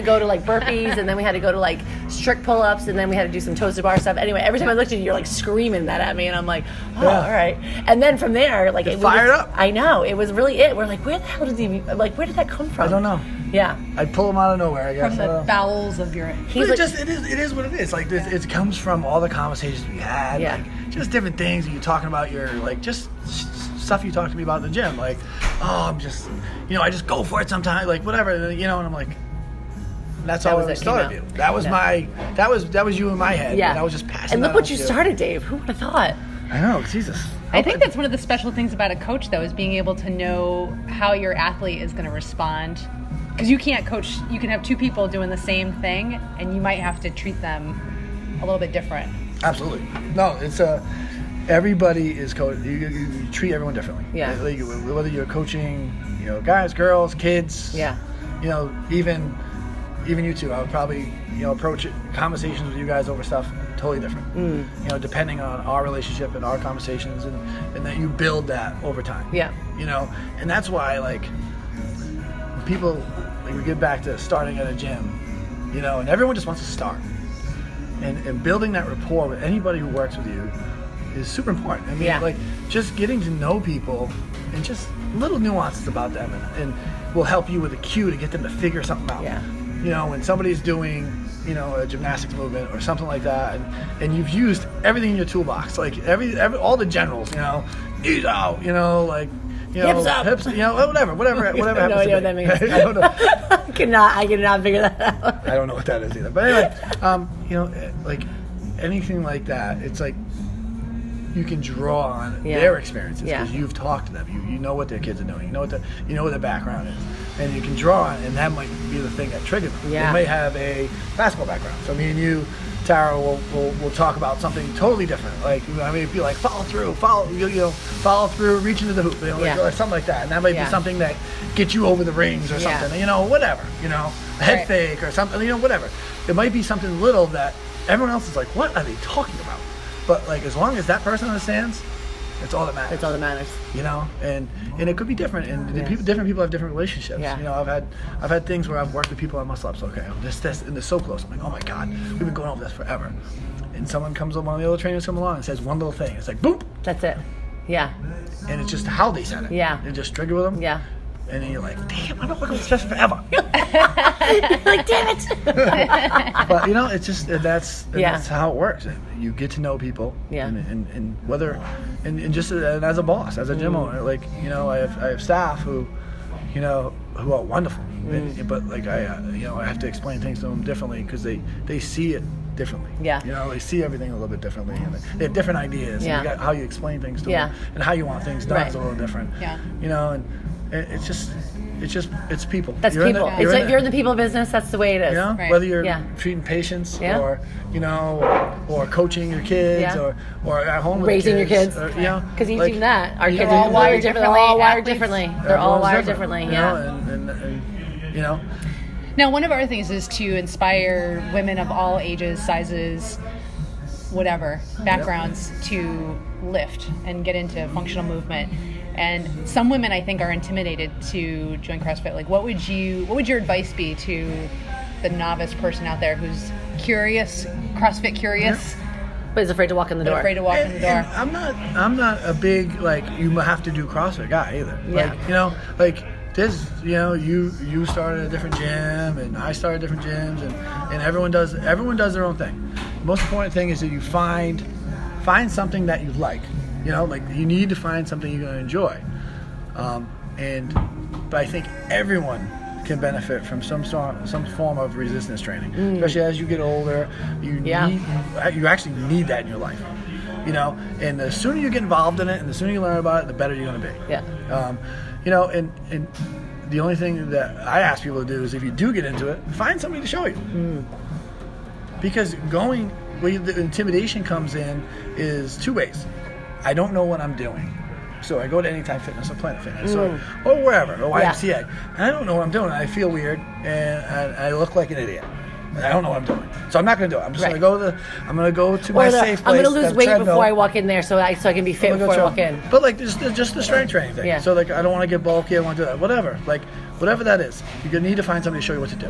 go to like burpees, and then we had to go to like strict pull-ups, and then we had to do some toasted bar stuff. Anyway, every time I looked at you, you're like screaming that at me, and I'm like, oh, all right. And then from there, like it fired up. I know it was really it. We're like, where the hell did where did that come from? I don't know. Yeah, I'd pull them out of nowhere. I guess From the bowels of your. It is what it is. Like it comes from all the conversations we had. Yeah. Like, just different things that you're talking about. Your like just stuff you talk to me about in the gym. Like, oh, I'm just, I just go for it sometimes. Like whatever, and I'm like, that's all I started you. That was that was you in my head. Yeah. And I was just passing. And look what you started, Dave. Who would have thought? I know, Jesus. I think that's one of the special things about a coach, though, is being able to know how your athlete is going to respond. Because you can't coach. You can have 2 people doing the same thing, and you might have to treat them a little bit different. Absolutely. No, it's everybody is you treat everyone differently. Yeah. Like, whether you're coaching, guys, girls, kids. Yeah. Even you two, I would probably approach conversations with you guys over stuff totally different. Depending on our relationship and our conversations, and that you build that over time. Yeah. And that's why like when people we get back to starting at a gym, and everyone just wants to start, and building that rapport with anybody who works with you is super important. I mean, like just getting to know people and just little nuances about them, and will help you with a cue to get them to figure something out. Yeah. When somebody's doing, a gymnastics movement or something like that, and you've used everything in your toolbox, like every all the generals, knees out, Hips up. hips, whatever I happens have no idea what that means. I don't know. I cannot figure that out. I don't know what that is either. But anyway, like anything like that, it's like you can draw on their experiences because you've talked to them. You know what their kids are doing. You know what their background is, and you can draw on, and that might be the thing that triggers them. Yeah. They may have a basketball background, so me and you, Tara, will talk about something totally different. Like it'd be like follow through, reach into the hoop, or something like that. And that might be something that gets you over the rings or something. Whatever. A head fake or something. Whatever. It might be something little that everyone else is like, what are they talking about? But like as long as that person understands, it's all that matters. It's all that matters. And it could be different, and different people have different relationships. Yeah. I've had things where I've worked with people on muscle ups. Okay, this, and they're so close. I'm like, oh my god, we've been going over this forever. And someone comes up, one of the other trainers come along and says one little thing. It's like boom. That's it. Yeah. And it's just how they said it. Yeah. It just triggered with them. Yeah. And then you're like, damn, I'm not working with this person forever. Like, damn it. But it's just that's how it works. You get to know people. Yeah. And whether and just as a boss, as a gym owner, like I have staff who are wonderful. But like I have to explain things to them differently because they see it differently. Yeah. They see everything a little bit differently, and they have different ideas. Yeah. And you got how you explain things to them, and how you want things done is a little different. Yeah. And it's people. That's people. If you're in the people business, that's the way it is. Right. Whether you're treating patients or or coaching your kids or at home with raising your kids. Because even that, our kids are all wired differently. They're all wired differently. They're all wired differently. And Now, one of our things is to inspire women of all ages, sizes, whatever backgrounds to lift and get into functional movement. And some women, I think, are intimidated to join CrossFit. Like, what would your advice be to the novice person out there who's curious, CrossFit curious, but is afraid to walk in the door? And I'm not a big you have to do CrossFit guy either. Yeah. There's you started a different gym and I started different gyms and everyone does their own thing. The most important thing is that you find something that you like. You need to find something you're going to enjoy. But I think everyone can benefit from some form of resistance training, especially as you get older. You actually need that in your life. And the sooner you get involved in it and the sooner you learn about it, the better you're going to be. Yeah. And the only thing that I ask people to do is if you do get into it, find somebody to show you. Because where the intimidation comes in is two ways. I don't know what I'm doing. So I go to Anytime Fitness or Planet Fitness or wherever, or YMCA, and I don't know what I'm doing. I feel weird, and I look like an idiot. And I don't know what I'm doing. So I'm not going to do it. I'm just going to go to my safe place. I'm going to lose weight before I walk in there so I can be fit before I walk in. But just the strength training thing. Yeah. So I don't want to get bulky. I want to do that. Whatever. Whatever that is, you're going to need to find somebody to show you what to do.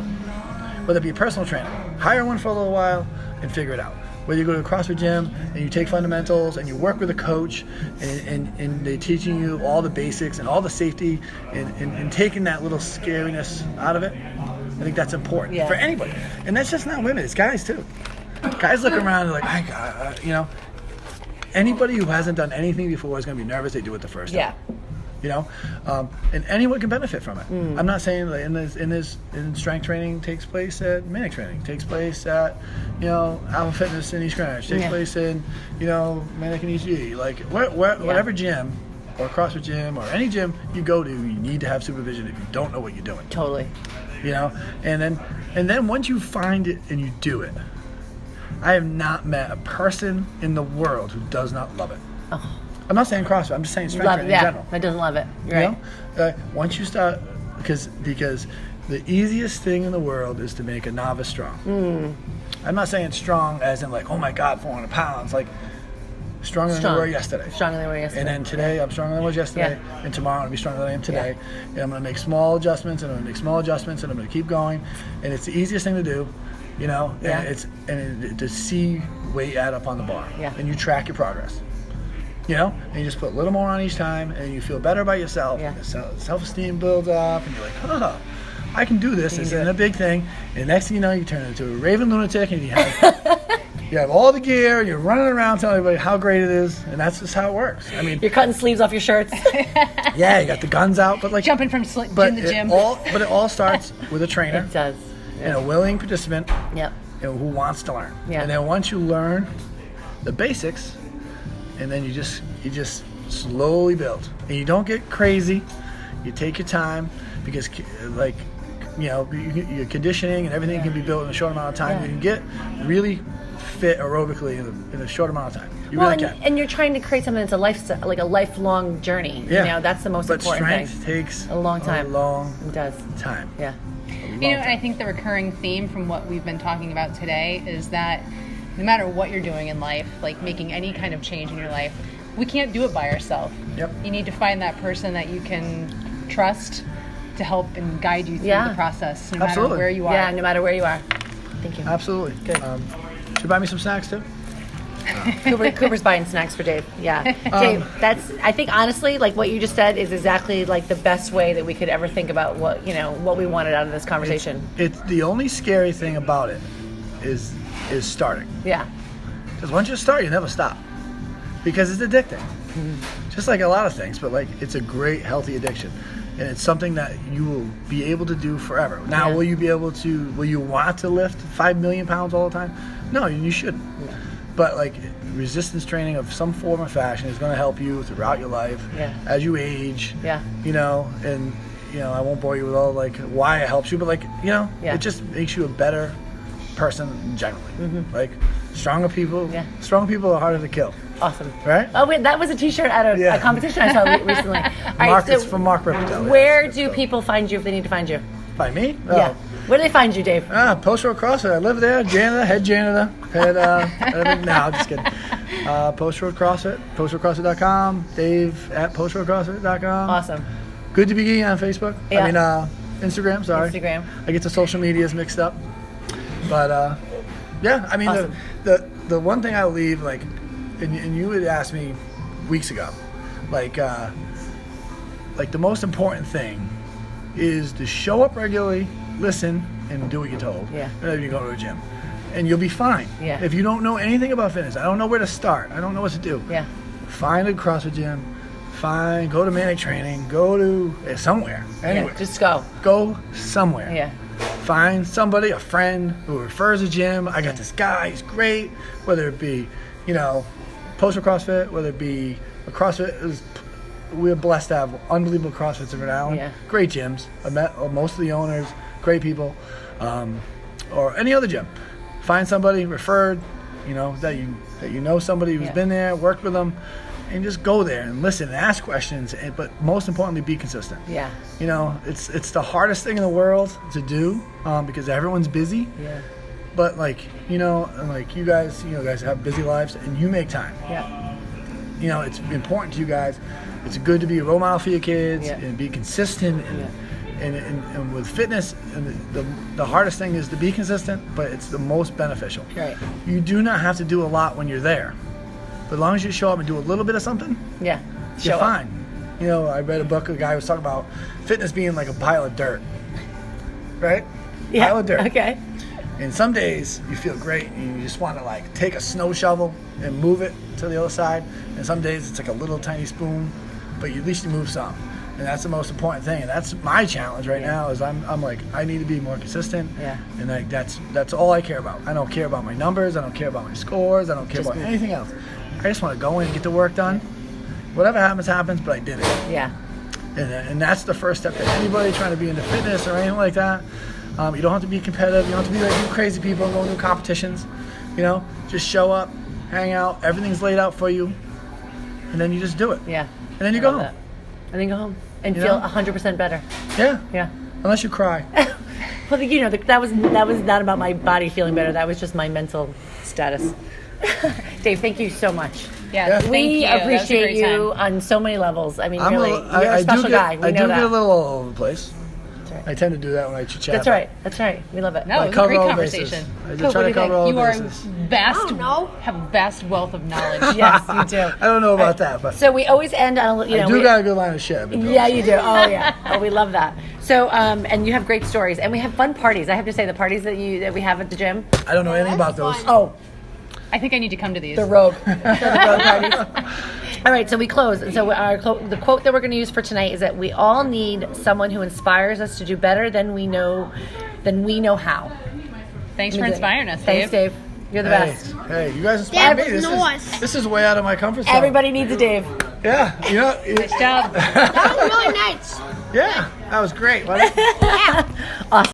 Whether it be a personal trainer, hire one for a little while and figure it out. Whether you go to a CrossFit gym and you take fundamentals and you work with a coach and they're teaching you all the basics and all the safety and taking that little scariness out of it, I think that's important for anybody. And that's just not women, it's guys too. Guys look around and they're like, anybody who hasn't done anything before is going to be nervous they do it the first time. And anyone can benefit from it. I'm not saying that in strength training takes place at Manic Training, takes place at Alpha Fitness in East Greenwich, takes place in Manic and EG, whatever gym or CrossFit gym or any gym you go to, you need to have supervision if you don't know what you're doing. Totally. And then once you find it and you do it, I have not met a person in the world who does not love it. Oh. I'm not saying CrossFit. I'm just saying strength training in general. That doesn't love it. You're right. Once you start, because the easiest thing in the world is to make a novice strong. I'm not saying strong as in oh my God, 400 pounds. Stronger than they were yesterday. Stronger than they were yesterday. And then today, I'm stronger than I was yesterday. And tomorrow, I'm going to be stronger than I am today. And I'm going to make small adjustments, and I'm going to make small adjustments, and I'm going to keep going. And it's the easiest thing to do, And to see weight add up on the bar. Yeah. And you track your progress. You know, and you just put a little more on each time, and you feel better about yourself. Yeah. The self-esteem builds up, and you're like, oh, I can do this. This isn't a big thing. And next thing you know, you turn into a raving lunatic, and you have all the gear, and you're running around telling everybody how great it is, and that's just how it works. I mean, You're cutting sleeves off your shirts. yeah, you got the guns out, but like Jumping from gym to gym. But it all starts with a trainer It does. and a willing participant, Yep. who wants to learn. Yeah. And then once you learn the basics, and then you just slowly build, and you don't get crazy. You take your time, because like, you know, your conditioning and everything can be built in a short amount of time. Yeah. You can get really fit aerobically in a short amount of time. You really can. And you're trying to create something that's a lifestyle, like a lifelong journey. Yeah. You know, that's the most But important strength thing. takes A long time. A long It does. time. Yeah. You know, and I think the recurring theme from what we've been talking about today is that no matter what you're doing in life, like making any kind of change in your life, we can't do it by ourselves. Yep. You need to find that person that you can trust to help and guide you through Yeah. the process, no Absolutely. matter where you are. Yeah, no matter where you are. Thank you. Absolutely. Good. Should you buy me some snacks too? Cooper's buying snacks for Dave. Yeah. Dave, I think honestly, like what you just said is exactly like the best way that we could ever think about what we wanted out of this conversation. It's the only scary thing about it is starting. Yeah. Because once you start, you never stop. Because it's addicting. Just like a lot of things, but like it's a great healthy addiction. And it's something that you will be able to do forever. Now, Yeah. will you want to lift 5 million pounds all the time? No, you shouldn't. Yeah. But like resistance training of some form or fashion is going to help you throughout your life Yeah. as you age. Yeah. You know, and I won't bore you with all like why it helps you, but like Yeah. it just makes you a better person generally. Like stronger people. Yeah. Strong people are harder to kill. Awesome. Right? Oh, wait, that was a T-shirt at a Yeah. competition I saw recently. All right, It's from Mark Rippertel. where do people find you if they need to find you? By me? Yeah. Where do they find you, Dave? Post Road CrossFit. I live there. Head janitor. No, I'm just kidding. Post Road CrossFit. PostRoadCrossFit.com. Dave at PostRoadCrossFit.com. Awesome. Good to be geeky on Facebook. Yeah. I mean, Instagram. Sorry. Instagram. I get the social medias mixed up. But yeah, I mean, Awesome. the one thing I leave, like, and you had asked me weeks ago, like the most important thing is to show up regularly, listen, and do what you're told. Yeah. Whenever you go to a gym, and you'll be fine. Yeah. If you don't know anything about fitness, I don't know where to start. I don't know what to do. Yeah. Find a CrossFit gym. Go to Manic Training. Go to somewhere. Anywhere. Yeah, just go. Go somewhere. Yeah. Find somebody, a friend who refers a gym. I got this guy, he's great. Whether it be, Post Road CrossFit, whether it be a CrossFit, we're blessed to have unbelievable CrossFits in Rhode Island. Yeah. Great gyms. I met most of the owners, great people. Or any other gym. Find somebody referred, that you know somebody who's Yeah. been there, worked with them, and just go there and listen and ask questions. But most importantly, be consistent. Yeah. It's the hardest thing in the world to do because everyone's busy. Yeah. But and like you guys have busy lives and you make time. Yeah. It's important to you guys. It's good to be a role model for your kids Yeah. and be consistent. And with fitness, the hardest thing is to be consistent, but it's the most beneficial. Right. You do not have to do a lot when you're there. But as long as you show up and do a little bit of something, Yeah. you're Show up. fine. I read a book, a guy was talking about fitness being like a pile of dirt. Right? Yeah. Pile of dirt. Okay. And some days you feel great and you just want to like take a snow shovel and move it to the other side. And some days it's like a little tiny spoon, but at least you move some. And that's the most important thing. And that's my challenge right now is I'm like, I need to be more consistent. Yeah. And like that's all I care about. I don't care about my numbers. I don't care about my scores. I don't care Just about move. anything else. I just want to go in and get the work done. Whatever happens, but I did it. Yeah. And that's the first step to anybody trying to be into fitness or anything like that. You don't have to be competitive. You don't have to be like you crazy people and go to competitions. Just show up, hang out. Everything's laid out for you, and then you just do it. Yeah. And then you I go love home. that. And then go home and You feel know? 100% better. Yeah. Yeah. Unless you cry. Well, that was not about my body feeling better. That was just my mental status. Dave, thank you so much. Yeah, thank We you. That was a appreciate great you time. on so many levels. I mean, I'm really, you're a special guy. We I know do that. get a little all over the place. right. I tend to do that when I chit-chat. That's right. That's right. We love it. No, it was a cover great all conversation. bases. I Cool, just what try do to you cover think? all You are bases. have a vast wealth of knowledge. Yes, you do. I don't know about that, but So we always end on a, I do got a good line of shit. I've been Yeah, told. you do. Oh, yeah. Oh, we love that. So, and you have great stories, and we have fun parties. I have to say, the parties that we have at the gym. I don't know anything about those. Oh, I think I need to come to these. the rogue, the rogue parties. All right, so we close. So the quote that we're going to use for tonight is that we all need someone who inspires us to do better than we know how. Thanks for inspiring us, Thanks, Dave. You're the best. Hey, you guys inspire me. Dave, This is way out of my comfort zone. Everybody needs a Dave. Yeah, you know. Nice job. that was really nice. Yeah, that was great. Wasn't it? Yeah. Awesome.